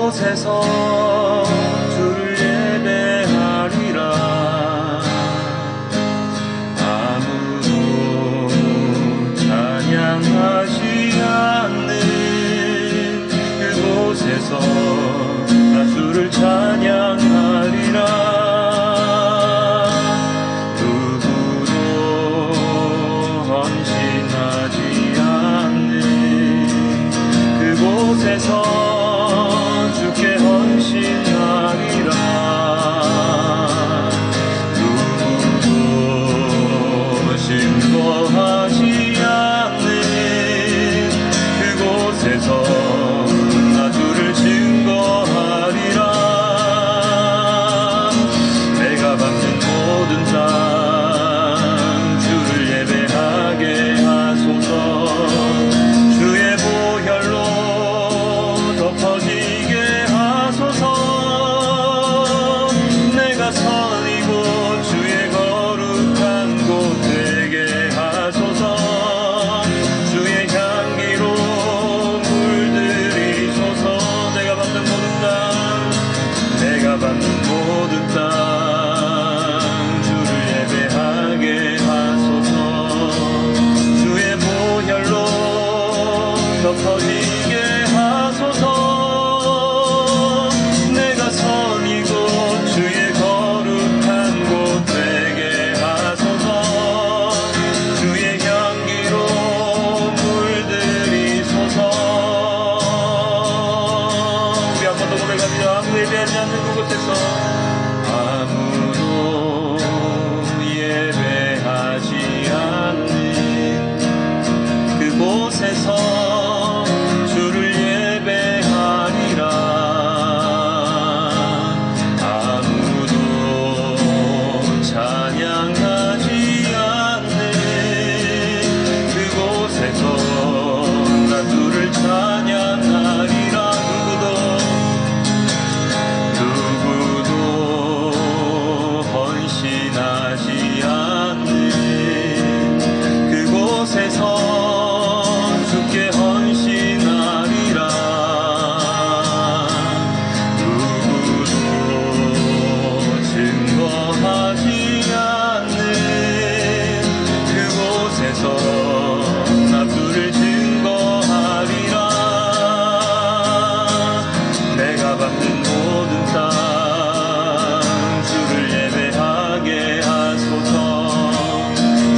그곳에서 주를 예배하리라. 아무도 찬양하지 않는 그곳에서 나 주를 찬양하리라. 누구도 헌신하지 않는 그곳에서 주께 헌신하리라. 누구도 증거하지 않는 그곳에서 나 주를 증거하리라. 내가 받는 모든 땅 주를 예배하게 하소서. 주의 보혈로 덮어지게 하소서. 내가 선이고 주의 거룩한 곳 되게 하소서. 주의 향기로 물들이소서. 내가 받는 모든 땅, 내가 받는 모든 땅 주를 예배하게 하소서. 주의 보혈로 덮어지게 하소서. 내가 선이고 주의 거룩한 곳 되게 하소서. 주의 향기로 물들이소서. 우리 한 번 더 고백합니다. 아무 예배하지 않는 그곳에서, 아무도 예배하지 않는 그곳에서 주를 예배하리라. 아무도 찬양하지 않는 그곳에서 나 주를 찬양하리라. 누구도 헌신하지 않는 그곳에서 주께 헌신하리라. 누구도 증거하지 않는 그곳에서 나 주를 증거하리라. 내가 받는 모든 땅 주를 예배하게 하소서.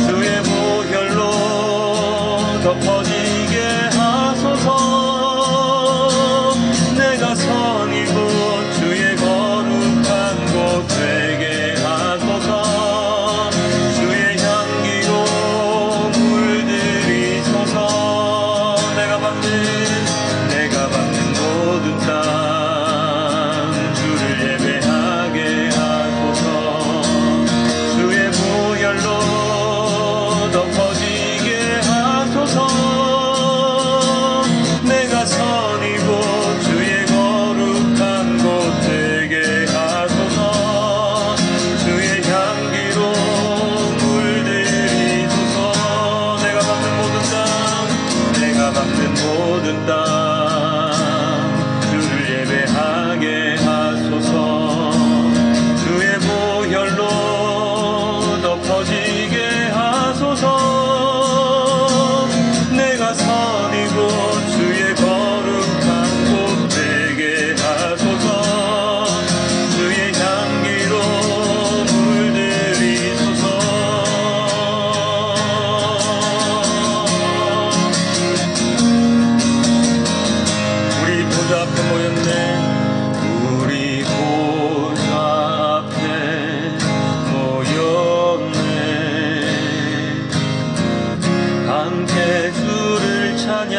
주의 보혈로 덮어지게 하소서. 내가 선이고 주의 거룩한 곳 되게 하소서. 주의 향기로 물들이소서. 내가 받는 모든 땅 주를 예배하게 하소서. 주의 보혈로 덮어지게 하소서. 내가 선이고 주의 거룩한 곳 되게 하소서. 주의 향기로 물들이소서. 내가 받는 모든 땅, 내가 받는 모든 땅 주를 예배하게 하소서. 주의 보혈로 덮어지게 하소서. 내가 선이고 주의 거룩한 곳 되게 하소서. 주의 향기로 물들이소서. 우리 보좌 앞에 모였네. 우리 보좌 앞에 모였네. 함께 주를 찬양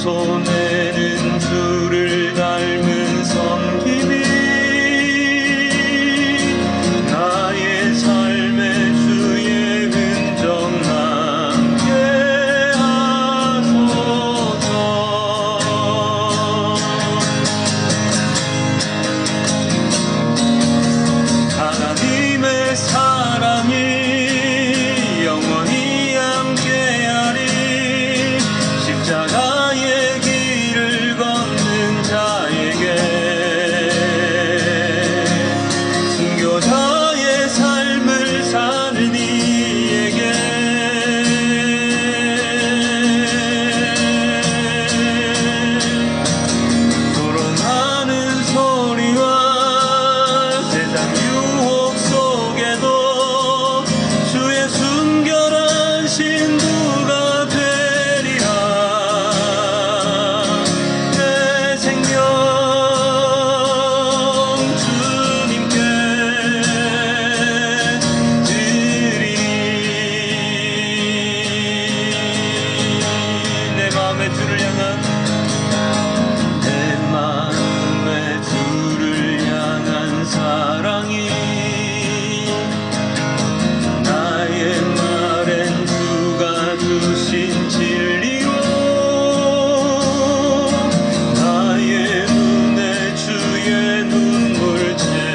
손에는 주를 닮은 섬김이 나의 삶의 주의 흔적 남게 하소서. 하나님의 사랑이 영원히 함께하리. 십자가의 길을 걷는 자에게, 순교자의 삶을 사는 이에게, 조롱하는 소리와 세상 유혹 속에도 주의 순결한 신부가 되리라. 내 생명 주님께 드리리. 내 마음의 주를 향한, 내 마음의 주를 향한 사랑이 나의 말엔 주가 주신 진리요, 나의 눈에 주의 눈물 채워주소서.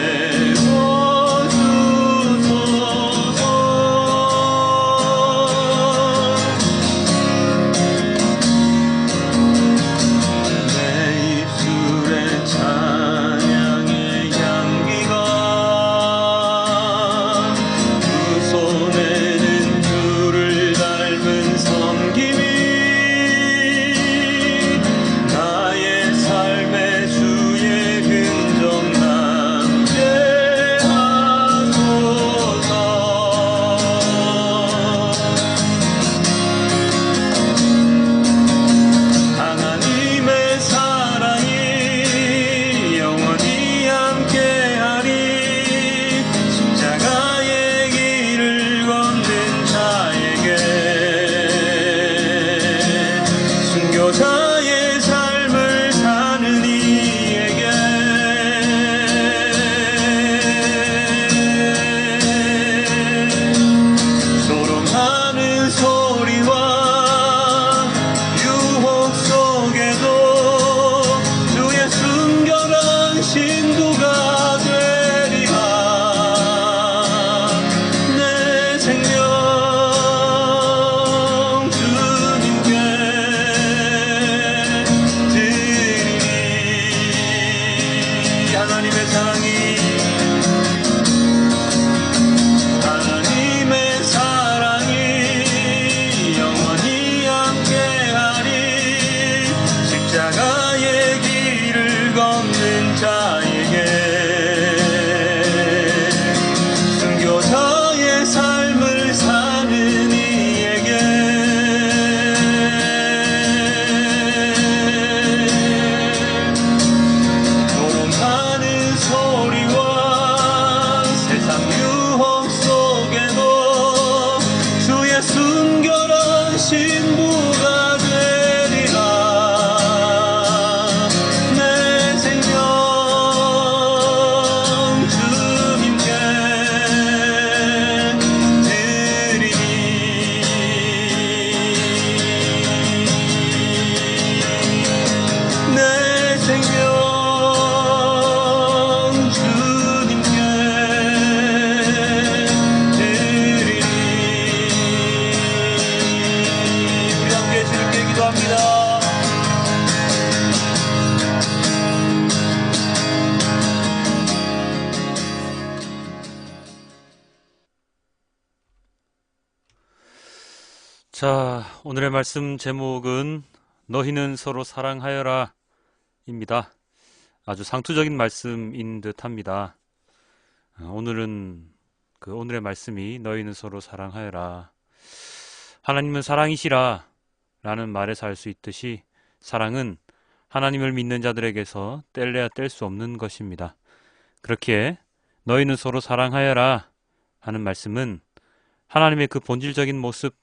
내 입술에 찬양의 향기가, 두 손에는 주를 닮은 섬김이 나의 삶의 주의 흔적 남게 하소서. 하나님의 사랑이 영원히 함께하리. 십자가의 길을 걷는 자에게, 순교자의 삶을 사는 이에게, 조롱하는 소리와 유혹 속에도 주의 순결한 신부가 되리라. 내 생명 주님께 드리리. 하나님의 사랑이, 하나님의 사랑이 영원히 함께하리. 십자가의 길을 걷는 자에게, 순교자의 삶을 사는 이에게, 조롱하는 소리와 세상 유혹 속에도 주의 순결한 신부가 되리라. 내 생명 주님께 드리리. 내 생명 주님께 드리리. 우리 함께 주님께 기도합니다. 자, 오늘의 말씀 제목은 너희는 서로 사랑하여라 입니다. 아주 상투적인 말씀인 듯 합니다. 오늘은 오늘의 말씀이 너희는 서로 사랑하여라. 하나님은 사랑이시라 라는 말에서 알 수 있듯이 사랑은 하나님을 믿는 자들에게서 뗄래야 뗄 수 없는 것입니다. 그렇기에 너희는 서로 사랑하여라 하는 말씀은 하나님의 그 본질적인 모습,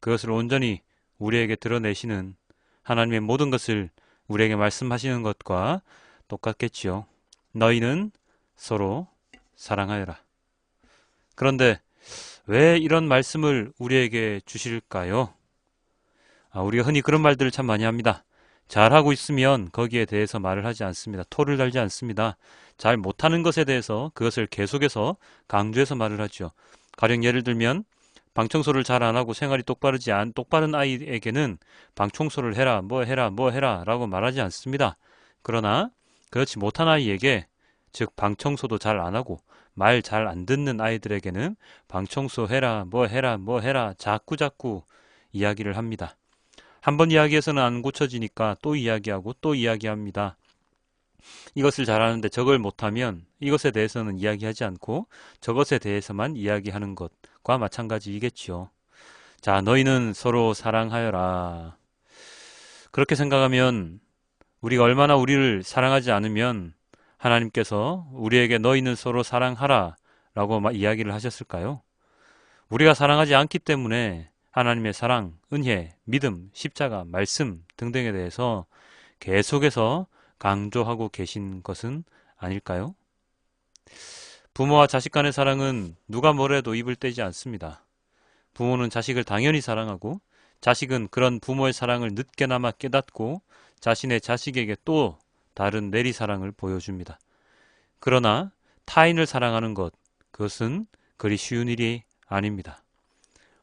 그것을 온전히 우리에게 드러내시는 하나님의 모든 것을 우리에게 말씀하시는 것과 똑같겠지요. 너희는 서로 사랑하여라. 그런데 왜 이런 말씀을 우리에게 주실까요? 우리가 흔히 그런 말들을 참 많이 합니다. 잘하고 있으면 거기에 대해서 말을 하지 않습니다. 토를 달지 않습니다. 잘 못하는 것에 대해서 그것을 계속해서 강조해서 말을 하죠. 가령 예를 들면 방청소를 잘 안 하고 생활이 똑바른 아이에게는 방청소를 해라, 뭐 해라 라고 말하지 않습니다. 그러나 그렇지 못한 아이에게, 즉 방청소도 잘 안 하고 말 잘 안 듣는 아이들에게는 방청소 해라, 뭐 해라 자꾸 이야기를 합니다. 한 번 이야기해서는 안 고쳐지니까 또 이야기하고 또 이야기합니다. 이것을 잘하는데 저걸 못하면 이것에 대해서는 이야기하지 않고 저것에 대해서만 이야기하는 것과 마찬가지이겠지요. 자, 너희는 서로 사랑하여라. 그렇게 생각하면 우리가 얼마나 우리를 사랑하지 않으면 하나님께서 우리에게 너희는 서로 사랑하라 라고 이야기를 하셨을까요? 우리가 사랑하지 않기 때문에 하나님의 사랑, 은혜, 믿음, 십자가, 말씀 등등에 대해서 계속해서 강조하고 계신 것은 아닐까요? 부모와 자식 간의 사랑은 누가 뭐래도 입을 떼지 않습니다. 부모는 자식을 당연히 사랑하고 자식은 그런 부모의 사랑을 늦게나마 깨닫고 자신의 자식에게 또 다른 내리사랑을 보여줍니다. 그러나 타인을 사랑하는 것, 그것은 그리 쉬운 일이 아닙니다.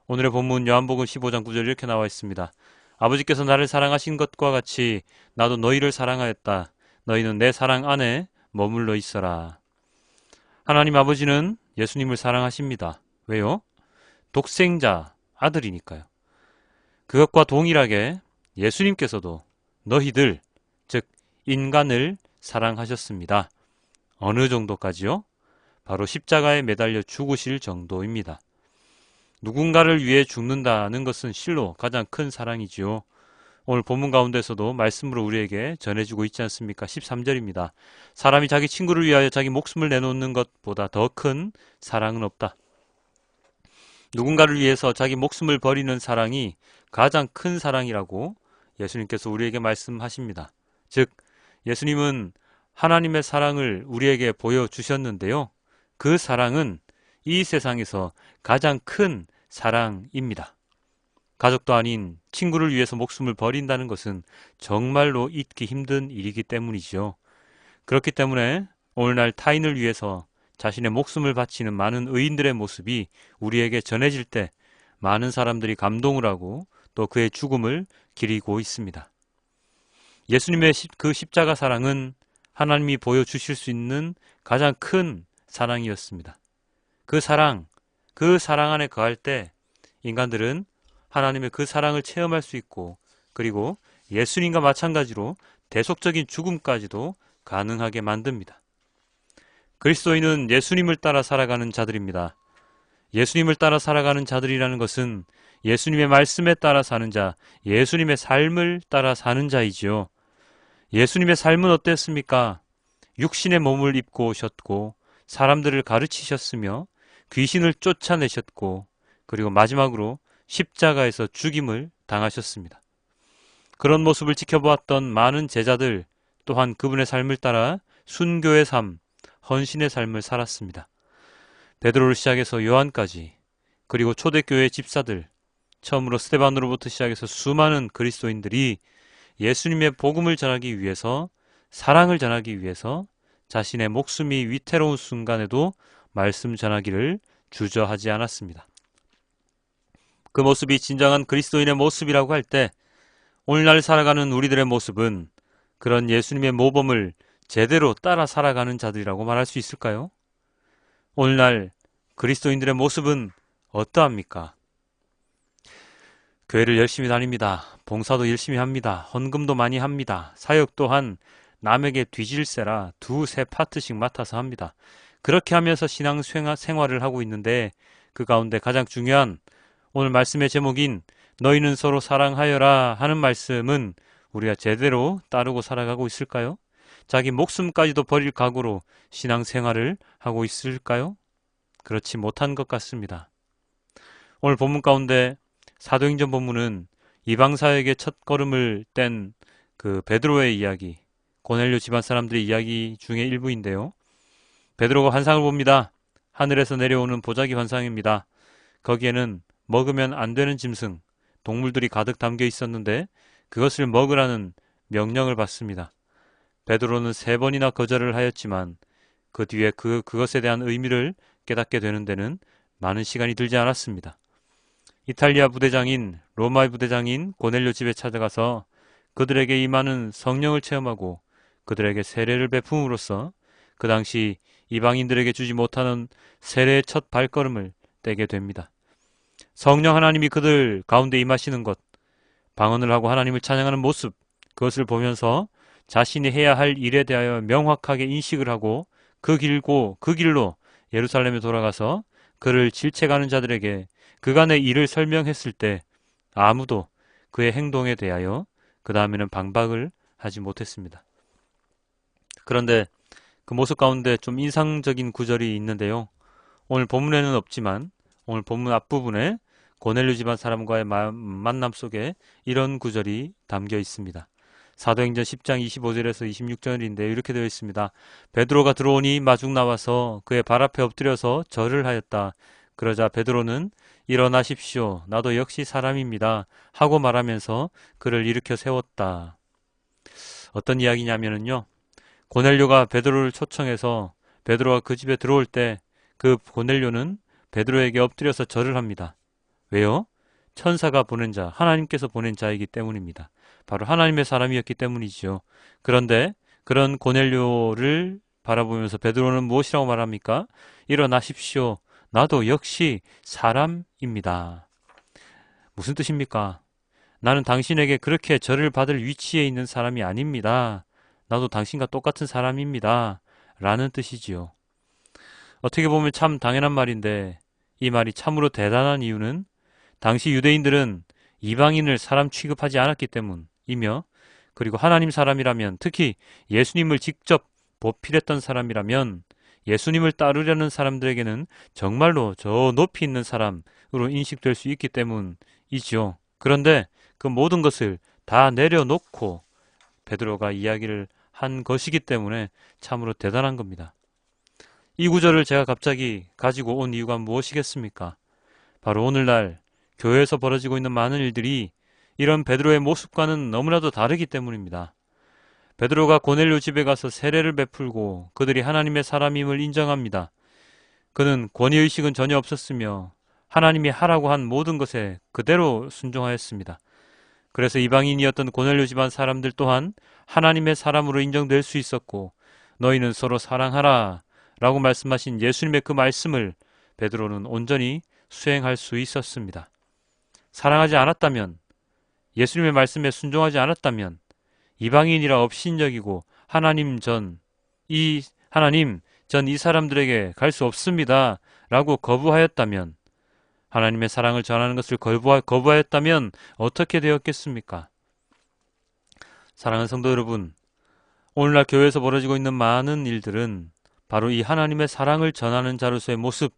오늘의 본문 요한복음 15장 9절 이렇게 나와 있습니다. 아버지께서 나를 사랑하신 것과 같이 나도 너희를 사랑하였다. 너희는 내 사랑 안에 머물러 있어라. 하나님 아버지는 예수님을 사랑하십니다. 왜요? 독생자 아들이니까요. 그것과 동일하게 예수님께서도 너희들, 즉 인간을 사랑하셨습니다. 어느 정도까지요? 바로 십자가에 매달려 죽으실 정도입니다. 누군가를 위해 죽는다는 것은 실로 가장 큰 사랑이지요. 오늘 본문 가운데서도 말씀으로 우리에게 전해주고 있지 않습니까? 13절입니다. 사람이 자기 친구를 위하여 자기 목숨을 내놓는 것보다 더 큰 사랑은 없다. 누군가를 위해서 자기 목숨을 버리는 사랑이 가장 큰 사랑이라고 예수님께서 우리에게 말씀하십니다. 즉, 예수님은 하나님의 사랑을 우리에게 보여주셨는데요. 그 사랑은 이 세상에서 가장 큰 사랑입니다. 가족도 아닌 친구를 위해서 목숨을 버린다는 것은 정말로 잊기 힘든 일이기 때문이죠. 그렇기 때문에 오늘날 타인을 위해서 자신의 목숨을 바치는 많은 의인들의 모습이 우리에게 전해질 때 많은 사람들이 감동을 하고 또 그의 죽음을 기리고 있습니다. 예수님의 그 십자가 사랑은 하나님이 보여주실 수 있는 가장 큰 사랑이었습니다. 그 사랑 안에 거할 때 인간들은 하나님의 그 사랑을 체험할 수 있고 그리고 예수님과 마찬가지로 대속적인 죽음까지도 가능하게 만듭니다. 그리스도인은 예수님을 따라 살아가는 자들입니다. 예수님을 따라 살아가는 자들이라는 것은 예수님의 말씀에 따라 사는 자, 예수님의 삶을 따라 사는 자이지요. 예수님의 삶은 어땠습니까? 육신의 몸을 입고 오셨고 사람들을 가르치셨으며 귀신을 쫓아내셨고 그리고 마지막으로 십자가에서 죽임을 당하셨습니다. 그런 모습을 지켜보았던 많은 제자들 또한 그분의 삶을 따라 순교의 삶, 헌신의 삶을 살았습니다. 베드로를 시작해서 요한까지 그리고 초대교회 집사들, 처음으로 스데반으로부터 시작해서 수많은 그리스도인들이 예수님의 복음을 전하기 위해서, 사랑을 전하기 위해서 자신의 목숨이 위태로운 순간에도 말씀 전하기를 주저하지 않았습니다. 그 모습이 진정한 그리스도인의 모습이라고 할 때 오늘날 살아가는 우리들의 모습은 그런 예수님의 모범을 제대로 따라 살아가는 자들이라고 말할 수 있을까요? 오늘날 그리스도인들의 모습은 어떠합니까? 교회를 열심히 다닙니다. 봉사도 열심히 합니다. 헌금도 많이 합니다. 사역 또한 남에게 뒤질세라 두세 파트씩 맡아서 합니다. 그렇게 하면서 신앙 생활을 하고 있는데 그 가운데 가장 중요한 오늘 말씀의 제목인 너희는 서로 사랑하여라 하는 말씀은 우리가 제대로 따르고 살아가고 있을까요? 자기 목숨까지도 버릴 각오로 신앙 생활을 하고 있을까요? 그렇지 못한 것 같습니다. 오늘 본문 가운데 사도행전 본문은 이방사역의 첫 걸음을 뗀 그 베드로의 이야기, 고넬료 집안 사람들의 이야기 중에 일부인데요. 베드로가 환상을 봅니다. 하늘에서 내려오는 보자기 환상입니다. 거기에는 먹으면 안 되는 짐승, 동물들이 가득 담겨 있었는데 그것을 먹으라는 명령을 받습니다. 베드로는 3번이나 거절을 하였지만 그 뒤에 그것에 대한 의미를 깨닫게 되는 데는 많은 시간이 들지 않았습니다. 이탈리아 부대장인 로마의 부대장인 고넬료 집에 찾아가서 그들에게 임하는 성령을 체험하고 그들에게 세례를 베품으로써 그 당시 이방인들에게 주지 못하는 세례의 첫 발걸음을 떼게 됩니다. 성령 하나님이 그들 가운데 임하시는 것, 방언을 하고 하나님을 찬양하는 모습, 그것을 보면서 자신이 해야 할 일에 대하여 명확하게 인식을 하고 그 길로 예루살렘에 돌아가서 그를 질책하는 자들에게 그간의 일을 설명했을 때 아무도 그의 행동에 대하여 그 다음에는 반박을 하지 못했습니다. 그런데 그 모습 가운데 좀 인상적인 구절이 있는데요. 오늘 본문에는 없지만 오늘 본문 앞부분에 고넬료 집안 사람과의 만남 속에 이런 구절이 담겨 있습니다. 사도행전 10장 25절에서 26절인데 이렇게 되어 있습니다. 베드로가 들어오니 마중 나와서 그의 발 앞에 엎드려서 절을 하였다. 그러자 베드로는 일어나십시오. 나도 역시 사람입니다. 하고 말하면서 그를 일으켜 세웠다. 어떤 이야기냐면요. 고넬료가 베드로를 초청해서 베드로가 그 집에 들어올 때 그 고넬료는 베드로에게 엎드려서 절을 합니다. 왜요? 천사가 보낸 자, 하나님께서 보낸 자이기 때문입니다. 바로 하나님의 사람이었기 때문이지요. 그런데 그런 고넬료를 바라보면서 베드로는 무엇이라고 말합니까? 일어나십시오. 나도 역시 사람입니다. 무슨 뜻입니까? 나는 당신에게 그렇게 절을 받을 위치에 있는 사람이 아닙니다. 나도 당신과 똑같은 사람입니다. 라는 뜻이지요. 어떻게 보면 참 당연한 말인데 이 말이 참으로 대단한 이유는 당시 유대인들은 이방인을 사람 취급하지 않았기 때문이며 그리고 하나님 사람이라면 특히 예수님을 직접 보필했던 사람이라면 예수님을 따르려는 사람들에게는 정말로 저 높이 있는 사람으로 인식될 수 있기 때문이지요. 그런데 그 모든 것을 다 내려놓고 베드로가 이야기를 한 것이기 때문에 참으로 대단한 겁니다. 이 구절을 제가 갑자기 가지고 온 이유가 무엇이겠습니까? 바로 오늘날 교회에서 벌어지고 있는 많은 일들이 이런 베드로의 모습과는 너무나도 다르기 때문입니다. 베드로가 고넬료 집에 가서 세례를 베풀고 그들이 하나님의 사람임을 인정합니다. 그는 권위의식은 전혀 없었으며 하나님이 하라고 한 모든 것에 그대로 순종하였습니다. 그래서 이방인이었던 고넬료 집안 사람들 또한 하나님의 사람으로 인정될 수 있었고 너희는 서로 사랑하라 라고 말씀하신 예수님의 그 말씀을 베드로는 온전히 수행할 수 있었습니다. 사랑하지 않았다면, 예수님의 말씀에 순종하지 않았다면 이방인이라 업신여기고 하나님 전 이 사람들에게 갈 수 없습니다 라고 거부하였다면, 하나님의 사랑을 전하는 것을 거부하였다면 어떻게 되었겠습니까? 사랑하는 성도 여러분, 오늘날 교회에서 벌어지고 있는 많은 일들은 바로 이 하나님의 사랑을 전하는 자로서의 모습,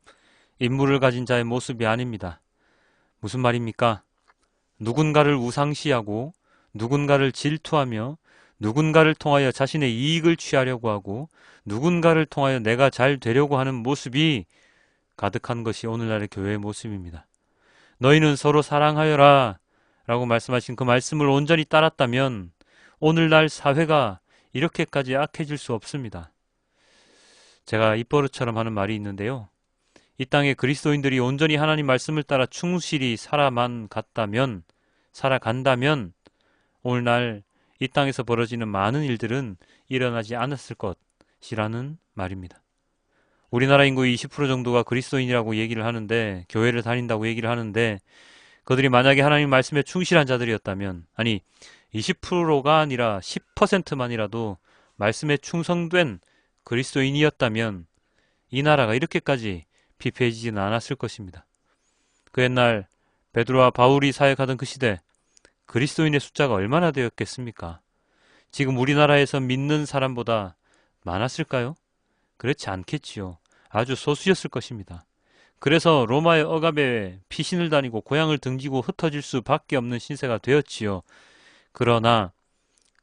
인물을 가진 자의 모습이 아닙니다. 무슨 말입니까? 누군가를 우상시하고 누군가를 질투하며 누군가를 통하여 자신의 이익을 취하려고 하고 누군가를 통하여 내가 잘 되려고 하는 모습이 가득한 것이 오늘날의 교회의 모습입니다. 너희는 서로 사랑하여라 라고 말씀하신 그 말씀을 온전히 따랐다면 오늘날 사회가 이렇게까지 악해질 수 없습니다. 제가 입버릇처럼 하는 말이 있는데요. 이 땅에 그리스도인들이 온전히 하나님 말씀을 따라 충실히 살아간다면 오늘날 이 땅에서 벌어지는 많은 일들은 일어나지 않았을 것이라는 말입니다. 우리나라 인구의 20% 정도가 그리스도인이라고 얘기를 하는데, 교회를 다닌다고 얘기를 하는데, 그들이 만약에 하나님 말씀에 충실한 자들이었다면, 아니 20%가 아니라 10%만이라도 말씀에 충성된 그리스도인이었다면 이 나라가 이렇게까지 피폐해지지는 않았을 것입니다. 그 옛날 베드로와 바울이 사역하던 그 시대, 그리스도인의 숫자가 얼마나 되었겠습니까? 지금 우리나라에서 믿는 사람보다 많았을까요? 그렇지 않겠지요. 아주 소수였을 것입니다. 그래서 로마의 억압에 피신을 다니고 고향을 등지고 흩어질 수밖에 없는 신세가 되었지요. 그러나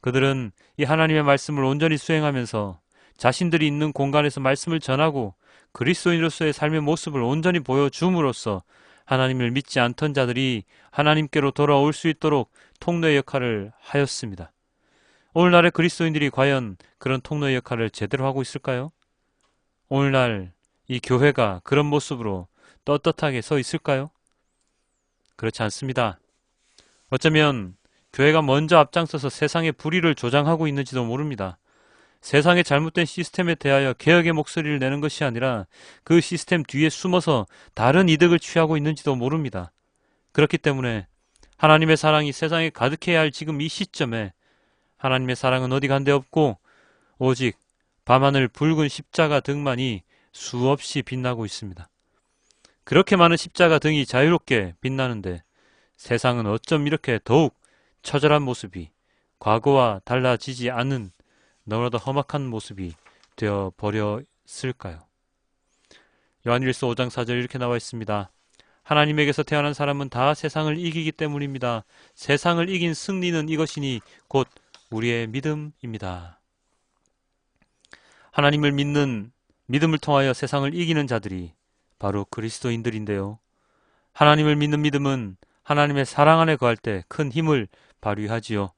그들은 이 하나님의 말씀을 온전히 수행하면서 자신들이 있는 공간에서 말씀을 전하고 그리스도인으로서의 삶의 모습을 온전히 보여줌으로써 하나님을 믿지 않던 자들이 하나님께로 돌아올 수 있도록 통로의 역할을 하였습니다. 오늘날의 그리스도인들이 과연 그런 통로의 역할을 제대로 하고 있을까요? 오늘날 이 교회가 그런 모습으로 떳떳하게 서 있을까요? 그렇지 않습니다. 어쩌면 교회가 먼저 앞장서서 세상의 불의를 조장하고 있는지도 모릅니다. 세상의 잘못된 시스템에 대하여 개혁의 목소리를 내는 것이 아니라 그 시스템 뒤에 숨어서 다른 이득을 취하고 있는지도 모릅니다. 그렇기 때문에 하나님의 사랑이 세상에 가득해야 할 지금 이 시점에 하나님의 사랑은 어디 간데 없고 오직 밤하늘 붉은 십자가 등만이 수없이 빛나고 있습니다. 그렇게 많은 십자가 등이 자유롭게 빛나는데 세상은 어쩜 이렇게 더욱 처절한 모습이 과거와 달라지지 않는 너무나도 험악한 모습이 되어버렸을까요? 요한일서 5장 4절 이렇게 나와 있습니다. 하나님에게서 태어난 사람은 다 세상을 이기기 때문입니다. 세상을 이긴 승리는 이것이니 곧 우리의 믿음입니다. 하나님을 믿는 믿음을 통하여 세상을 이기는 자들이 바로 그리스도인들인데요. 하나님을 믿는 믿음은 하나님의 사랑 안에 거할 때 큰 힘을 발휘하지요.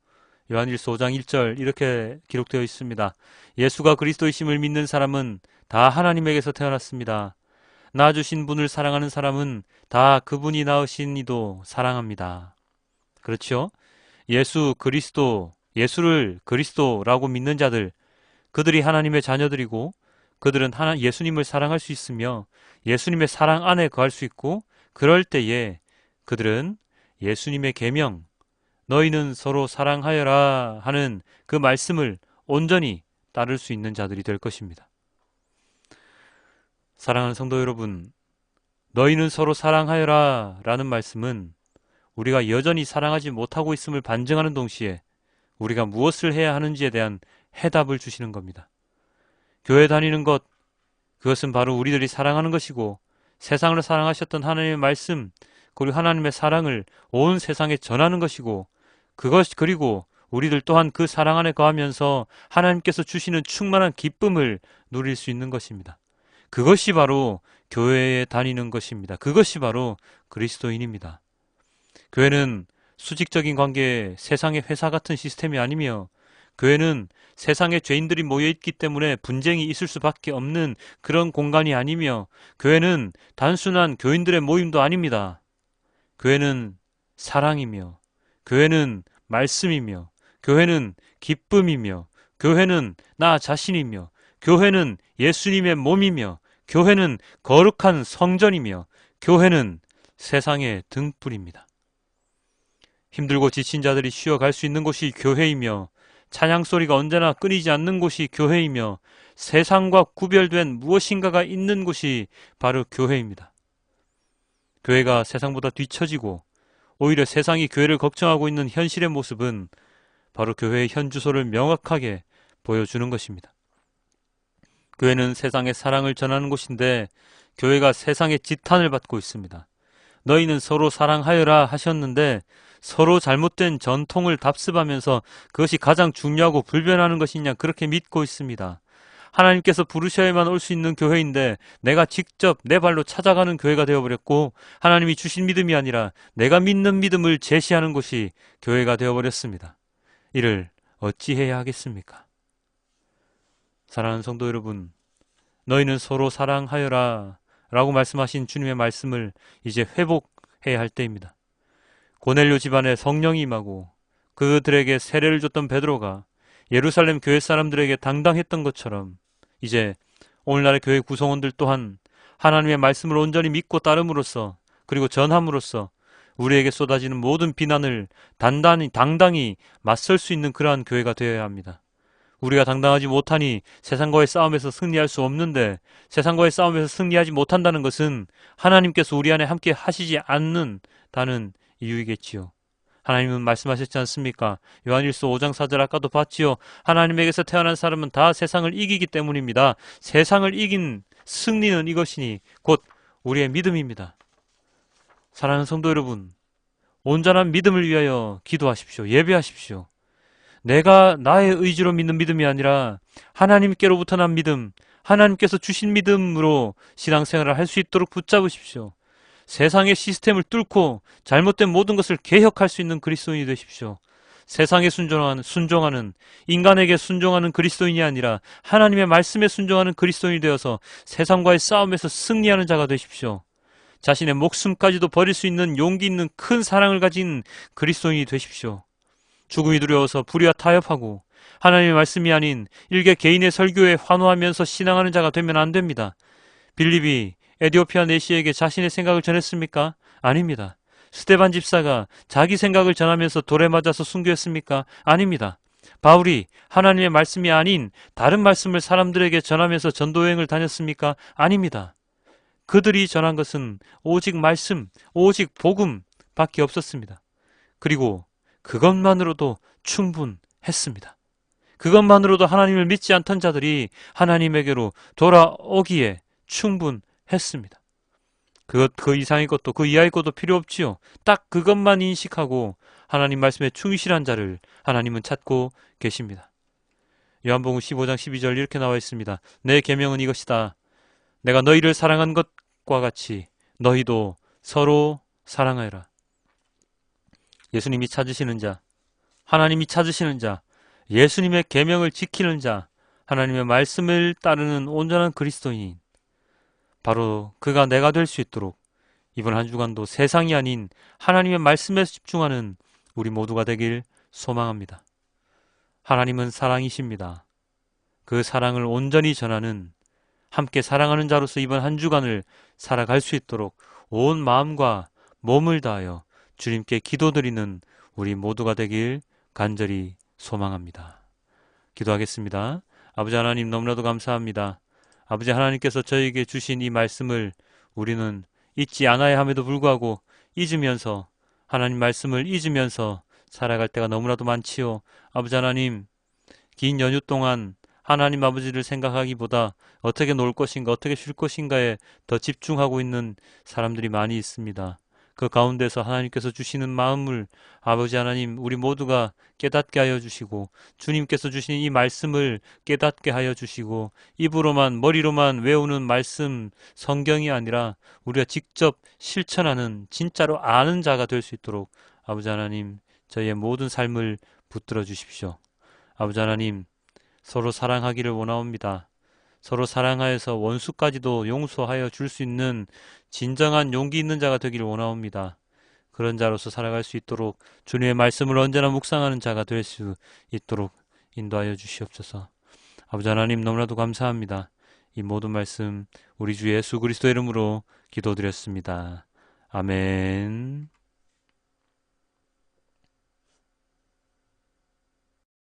요한일서 5장 1절 이렇게 기록되어 있습니다. 예수가 그리스도이심을 믿는 사람은 다 하나님에게서 태어났습니다. 낳아주신 분을 사랑하는 사람은 다 그분이 낳으신 이도 사랑합니다. 그렇죠? 예수를 그리스도라고 믿는 자들, 그들이 하나님의 자녀들이고 그들은 예수님을 사랑할 수 있으며 예수님의 사랑 안에 거할 수 있고 그럴 때에 그들은 예수님의 계명, 너희는 서로 사랑하여라 하는 그 말씀을 온전히 따를 수 있는 자들이 될 것입니다. 사랑하는 성도 여러분, 너희는 서로 사랑하여라 라는 말씀은 우리가 여전히 사랑하지 못하고 있음을 반증하는 동시에 우리가 무엇을 해야 하는지에 대한 해답을 주시는 겁니다. 교회 다니는 것, 그것은 바로 우리들이 사랑하는 것이고 세상을 사랑하셨던 하나님의 말씀, 그리고 하나님의 사랑을 온 세상에 전하는 것이고 그리고 우리들 또한 그 사랑 안에 거하면서 하나님께서 주시는 충만한 기쁨을 누릴 수 있는 것입니다. 그것이 바로 교회에 다니는 것입니다. 그것이 바로 그리스도인입니다. 교회는 수직적인 관계의 세상의 회사 같은 시스템이 아니며 교회는 세상에 죄인들이 모여있기 때문에 분쟁이 있을 수밖에 없는 그런 공간이 아니며 교회는 단순한 교인들의 모임도 아닙니다. 교회는 사랑이며 교회는 말씀이며 교회는 기쁨이며 교회는 나 자신이며 교회는 예수님의 몸이며 교회는 거룩한 성전이며 교회는 세상의 등불입니다. 힘들고 지친 자들이 쉬어갈 수 있는 곳이 교회이며 찬양 소리가 언제나 끊이지 않는 곳이 교회이며 세상과 구별된 무엇인가가 있는 곳이 바로 교회입니다. 교회가 세상보다 뒤처지고 오히려 세상이 교회를 걱정하고 있는 현실의 모습은 바로 교회의 현 주소를 명확하게 보여주는 것입니다. 교회는 세상의 사랑을 전하는 곳인데 교회가 세상의 지탄을 받고 있습니다. 너희는 서로 사랑하여라 하셨는데 서로 잘못된 전통을 답습하면서 그것이 가장 중요하고 불변하는 것이냐 그렇게 믿고 있습니다. 하나님께서 부르셔야만 올 수 있는 교회인데 내가 직접 내 발로 찾아가는 교회가 되어버렸고 하나님이 주신 믿음이 아니라 내가 믿는 믿음을 제시하는 곳이 교회가 되어버렸습니다. 이를 어찌해야 하겠습니까? 사랑하는 성도 여러분, 너희는 서로 사랑하여라 라고 말씀하신 주님의 말씀을 이제 회복해야 할 때입니다. 고넬료 집안에 성령이 임하고 그들에게 세례를 줬던 베드로가 예루살렘 교회 사람들에게 당당했던 것처럼 이제 오늘날의 교회 구성원들 또한 하나님의 말씀을 온전히 믿고 따름으로써 그리고 전함으로써 우리에게 쏟아지는 모든 비난을 당당히 맞설 수 있는 그러한 교회가 되어야 합니다. 우리가 당당하지 못하니 세상과의 싸움에서 승리할 수 없는데 세상과의 싸움에서 승리하지 못한다는 것은 하나님께서 우리 안에 함께 하시지 않는다는 이유이겠지요. 하나님은 말씀하셨지 않습니까? 요한일서 5장 4절 아까도 봤지요. 하나님에게서 태어난 사람은 다 세상을 이기기 때문입니다. 세상을 이긴 승리는 이것이니 곧 우리의 믿음입니다. 사랑하는 성도 여러분, 온전한 믿음을 위하여 기도하십시오. 예배하십시오. 내가 나의 의지로 믿는 믿음이 아니라 하나님께로부터 난 믿음, 하나님께서 주신 믿음으로 신앙생활을 할 수 있도록 붙잡으십시오. 세상의 시스템을 뚫고 잘못된 모든 것을 개혁할 수 있는 그리스도인이 되십시오. 세상에 순종하는 인간에게 순종하는 그리스도인이 아니라 하나님의 말씀에 순종하는 그리스도인이 되어서 세상과의 싸움에서 승리하는 자가 되십시오. 자신의 목숨까지도 버릴 수 있는 용기 있는 큰 사랑을 가진 그리스도인이 되십시오. 죽음이 두려워서 불의와 타협하고 하나님의 말씀이 아닌 일개 개인의 설교에 환호하면서 신앙하는 자가 되면 안 됩니다. 빌립이 에디오피아 내시에게 자신의 생각을 전했습니까? 아닙니다. 스데반 집사가 자기 생각을 전하면서 돌에 맞아서 순교했습니까? 아닙니다. 바울이 하나님의 말씀이 아닌 다른 말씀을 사람들에게 전하면서 전도여행을 다녔습니까? 아닙니다. 그들이 전한 것은 오직 말씀, 오직 복음밖에 없었습니다. 그리고 그것만으로도 충분했습니다. 그것만으로도 하나님을 믿지 않던 자들이 하나님에게로 돌아오기에 충분했습니다. 그 이상의 것도 그 이하의 것도 필요 없지요. 딱 그것만 인식하고 하나님 말씀에 충실한 자를 하나님은 찾고 계십니다. 요한복음 15장 12절 이렇게 나와 있습니다. 내 계명은 이것이다. 내가 너희를 사랑한 것과 같이 너희도 서로 사랑하여라. 예수님이 찾으시는 자, 하나님이 찾으시는 자, 예수님의 계명을 지키는 자, 하나님의 말씀을 따르는 온전한 그리스도인, 바로 그가 내가 될 수 있도록 이번 한 주간도 세상이 아닌 하나님의 말씀에 집중하는 우리 모두가 되길 소망합니다. 하나님은 사랑이십니다. 그 사랑을 온전히 전하는, 함께 사랑하는 자로서 이번 한 주간을 살아갈 수 있도록 온 마음과 몸을 다하여 주님께 기도드리는 우리 모두가 되길 간절히 소망합니다. 기도하겠습니다. 아버지 하나님, 너무나도 감사합니다. 아버지 하나님께서 저에게 주신 이 말씀을 우리는 잊지 않아야 함에도 불구하고 잊으면서, 하나님 말씀을 잊으면서 살아갈 때가 너무나도 많지요. 아버지 하나님, 긴 연휴 동안 하나님 아버지를 생각하기보다 어떻게 놀 것인가, 어떻게 쉴 것인가에 더 집중하고 있는 사람들이 많이 있습니다. 그 가운데서 하나님께서 주시는 마음을 아버지 하나님, 우리 모두가 깨닫게 하여 주시고, 주님께서 주신 이 말씀을 깨닫게 하여 주시고, 입으로만 머리로만 외우는 말씀, 성경이 아니라 우리가 직접 실천하는, 진짜로 아는 자가 될 수 있도록 아버지 하나님, 저희의 모든 삶을 붙들어 주십시오. 아버지 하나님, 서로 사랑하기를 원하옵니다. 서로 사랑하여서 원수까지도 용서하여 줄 수 있는 진정한 용기 있는 자가 되기를 원하옵니다. 그런 자로서 살아갈 수 있도록 주님의 말씀을 언제나 묵상하는 자가 될 수 있도록 인도하여 주시옵소서. 아버지 하나님, 너무나도 감사합니다. 이 모든 말씀 우리 주 예수 그리스도 이름으로 기도드렸습니다. 아멘.